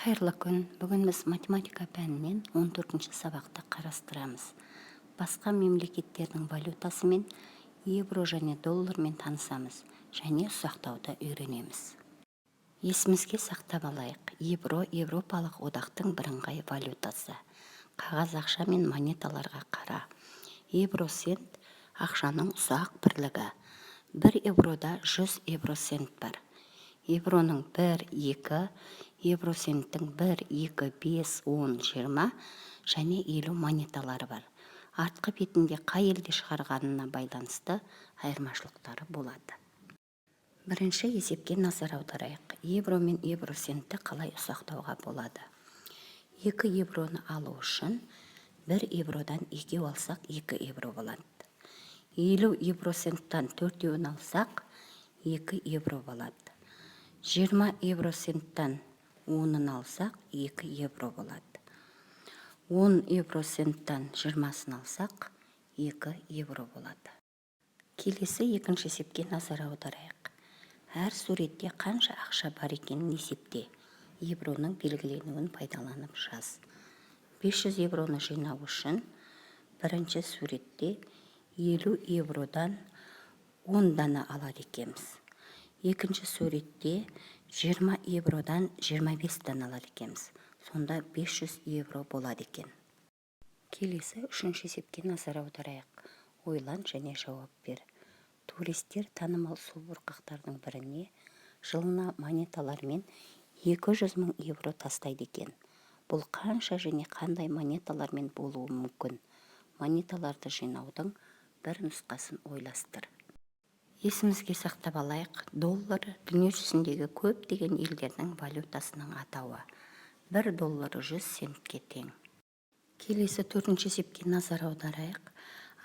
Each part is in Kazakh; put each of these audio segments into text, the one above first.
Қайырлы күн. Бүгін біз математика пәнінен 14-ші сабақты қарастырамыз. Басқа мемлекеттердің валютасымен, евро және доллармен танысамыз және ұсақтауды үйренеміз. Есімізге сақтап алайық. Евро Европалық одақтың бірыңғай валютасы. Қағаз ақша мен монеталарға қара. Евросент ақшаның ұсақ бірлігі. 1 еврода 100 евросент бар. Евроның 1, 2, евросенттің 1, 2, 5, 10, 20 және 50 монеталары бар. Артқы бетінде қай елде шығарғанына байланысты айырмашылықтары болады. Бірінші есепке назар аударайық. Евро мен евросентті қалай ұсақтауға болады? 2 евроны алу үшін 1 евродан 2 алсақ 2 евро болады. 50 евросенттан 4 алсақ 2 евро болады. 20 евросенттан 10 алсақ 2 евро болады. 10 евросенттан 20 алсақ 2 евро болады. Келесі екінші есепке назар аударайық. Әр суретте қанша ақша бар екенін есепте. Евроның белгіленуін пайдаланып жаз. 500 евроны жинау үшін бірінші суретте 50 евродан 10 дана алады екенбіз. Екінші суретте 20 евродан 25 дана алады екенбіз. Сонда 500 евро болады екен. Келесі үшінші есепке назар аударайық. Ойлан және жауап бер. Туристер танымал су бұрқақтардың біріне жылына монеталармен 200 000 евро тастайды екен. Бұл қанша және қандай монеталармен болуы мүмкін? Монеталарды жинаудың бір нұсқасын ойластыр. Есімізге сақтап алайық. Доллар дүние жүзіндегі көптеген елдердің валютасының атауы. 1 доллары 100 центке тең. Келесі төртінші есепке назар аударайық.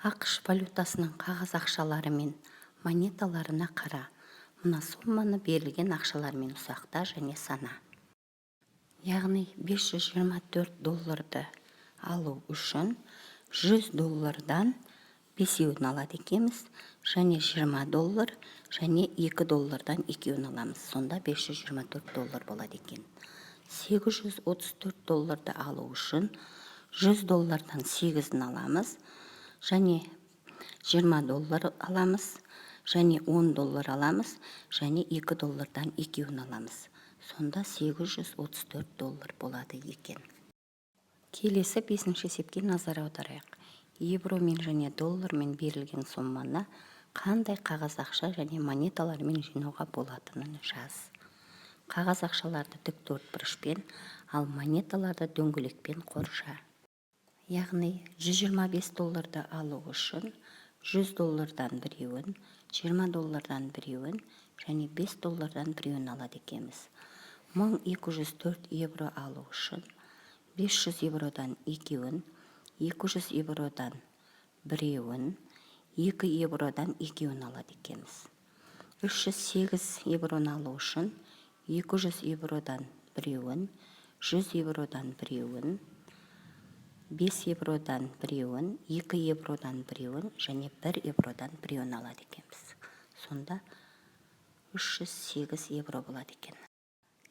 ақш валютасының қағаз ақшалары мен монеталарына қара. Мына соманы берілген ақшалармен ұсақта және сана. Яғни 524 долларды алу үшін 100 доллардан 5-еуін алады екенбіз, және 20 доллар және 2 доллардан 2-еуін аламыз. Сонда 524 доллар болады екен. 834 долларды алу үшін 100 доллардан 8-ін аламыз, және 20 доллар аламыз, және 10 доллар аламыз, және 2 доллардан 2-еуін аламыз. Сонда 834 доллар болады екен. Келесі 5-ші есепке назар аударайық. Евромен және доллармен берілген соманы қандай қағаз ақша және монеталармен жинауға болатынын жаз. Қағаз ақшаларды тікбұрышпен, ал монеталарды дөңгелекпен қорша. Яғни 125 долларды алу үшін 100 доллардан 1-еуін, 20 доллардан 1-еуін және 5 доллардан 1-еуін алады екенбіз. 1204 евро алу үшін 500 евродан 2-еуін, 200 евродан 1-еуін, 2 евродан 2-еуін алады екенбіз. 308 евроны алу үшін 200 евродан 1-еуін, 100 евродан 1-еуін, 5 евродан 1-еуін, 2 евродан 1-еуін және 1 евродан 1-еуін алады екенбіз. Сонда 308 евро болады екен.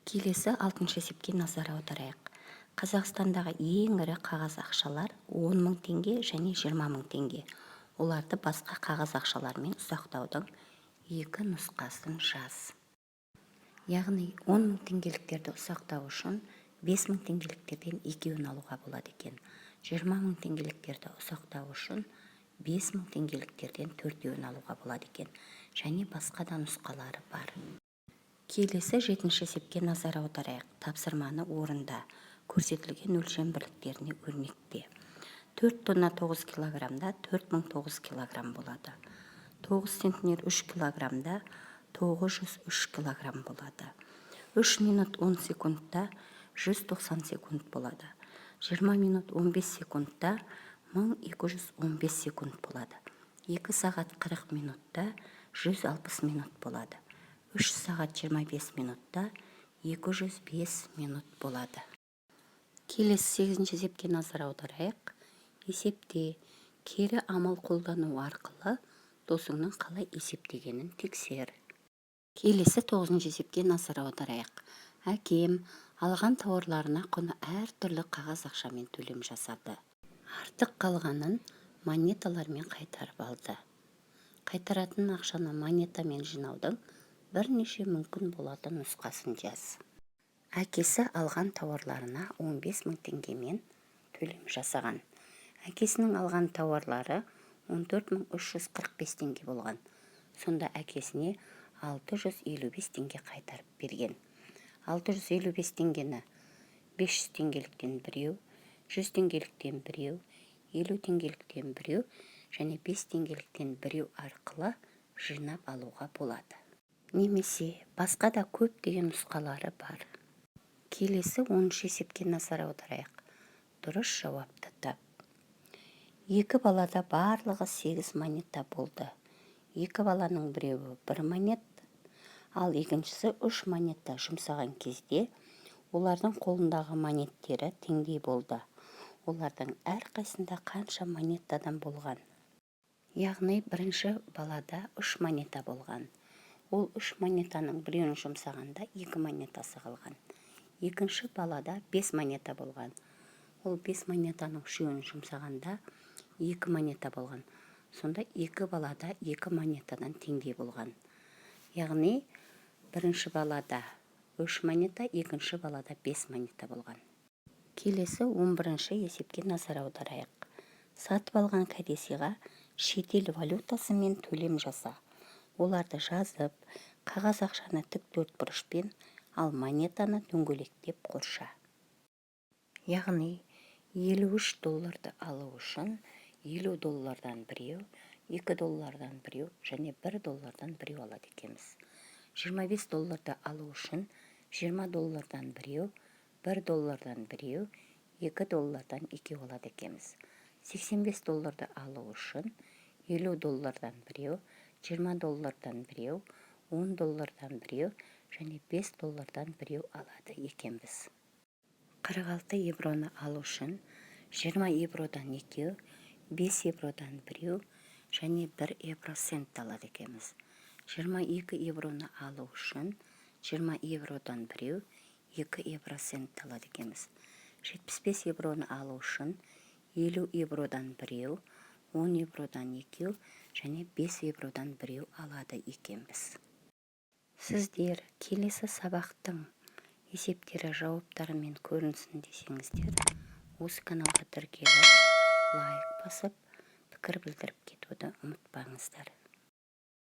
Келесі 6-шы есепке назар аударайық. Қазақстандағы ең ірі қағаз ақшалар 10 000 теңге және 20 000 теңге. Оларды басқа қағаз ақшалармен ұсақтаудың екі нұсқасын жаз. Яғни 10 000 теңгеліктерді ұсақтау үшін 5 000 теңгеліктерден 2-еуін алуға болады екен. 20 000 теңгеліктерді ұсақтау үшін 5 000 теңгеліктерден 4-еуін алуға болады екен. Және басқа да нұсқалары бар. Келесі 7-ші есепке назар аударайық. Тапсырманы орында. Көрсетілген өлшем бірліктеріне өрнекте. 4 тонна 9 килограммда 4009 килограмм болады. 9 центнер 3 килограммда 903 килограмм болады. 3 минут 10 секундта 190 секунд болады. 20 минут 15 секундта 1215 секунд болады. 2 сағат 40 минутта 160 минут болады. 3 сағат 25 минутта 205 минут болады. Келесі 8-ші есепке назар аударайық. Есепте кері амал қолдану арқылы досыңның қалай есептегенін тексер. Келесі 9-ші есепке назар аударайық. Әкем Алған тауарларына құны әр түрлі қағаз ақшамен төлем жасады. Артық қалғанын монеталармен қайтарып алды. Қайтаратын ақшаны монетамен жинаудың бірнеше мүмкін болатын нұсқасын жаз. Әкесі алған тауарларына 15 мың теңгемен төлем жасаған. Әкесінің алған тауарлары 14.345 теңге болған. Сонда әкесіне 655 теңге қайтарып берген. 655 теңгені 500 теңгеліктен біреу, 100 теңгеліктен біреу, 50 теңгеліктен біреу және 5 теңгеліктен біреу арқылы жинап алуға болады. Немесе басқа да көптеген нұсқалары бар. Келесі 10 есепке назар аударайық. Дұрыс жауапты тап. Екі балада барлығы 8 монета болды. Екі баланың біреуі 1 монет, ал екіншісі 3 монета жұмсаған кезде олардың қолындағы монеттері теңдей болды. Олардың әрқайсында қанша монетадан болған? Яғни бірінші балада 3 монета болған. Ол 3 монетаның біреуін жұмсағанда 2 монетасы қалған. Екінші балада 5 монета болған. Ол 5 монетаның үшеуін жұмсағанда 2 монета болған. Сонда 2 балада 2 монетадан теңдей болған. Яғни бірінші балада 3 монета, екінші балада 5 монета болған. Келесі 11 есепке назар аударайық. Сатып алған кәдесыйға шетел валютасымен төлем жаса. Оларды жазып, қағаз ақшаны тік төртбұрышпен, ал монетаны дөңгелектеп қорша. Яғни 53 долларды алу үшін 50 доллардан біреу, 2 доллардан біреу және 1 доллардан біреу алады екенбіз. 25 долларды алу үшін 20 доллардан біреу, 1 доллардан біреу, 2 доллардан екеу алады екенбіз. 85 долларды алу үшін 50 доллардан біреу, 20 доллардан біреу, 10 доллардан біреу және 5 доллардан біреу алады екенбіз. 46 евроны алу үшін 20 евродан екеу, 5 евродан біреу және 1 евроцент алады екенбіз. 22 евроны алу үшін 20 евродан біреу, 2 евроцент алады екенбіз. 75 евроны алу үшін 50 евродан біреу, 10 евродан екеу және 5 евродан біреу алады екенбіз. Сіздер келесі сабақтың есептері жауаптарымен көрінсін десеңіздер, осы каналға тіркеліп, лайк басып, пікір білдіріп кетуді ұмытпаңыздар.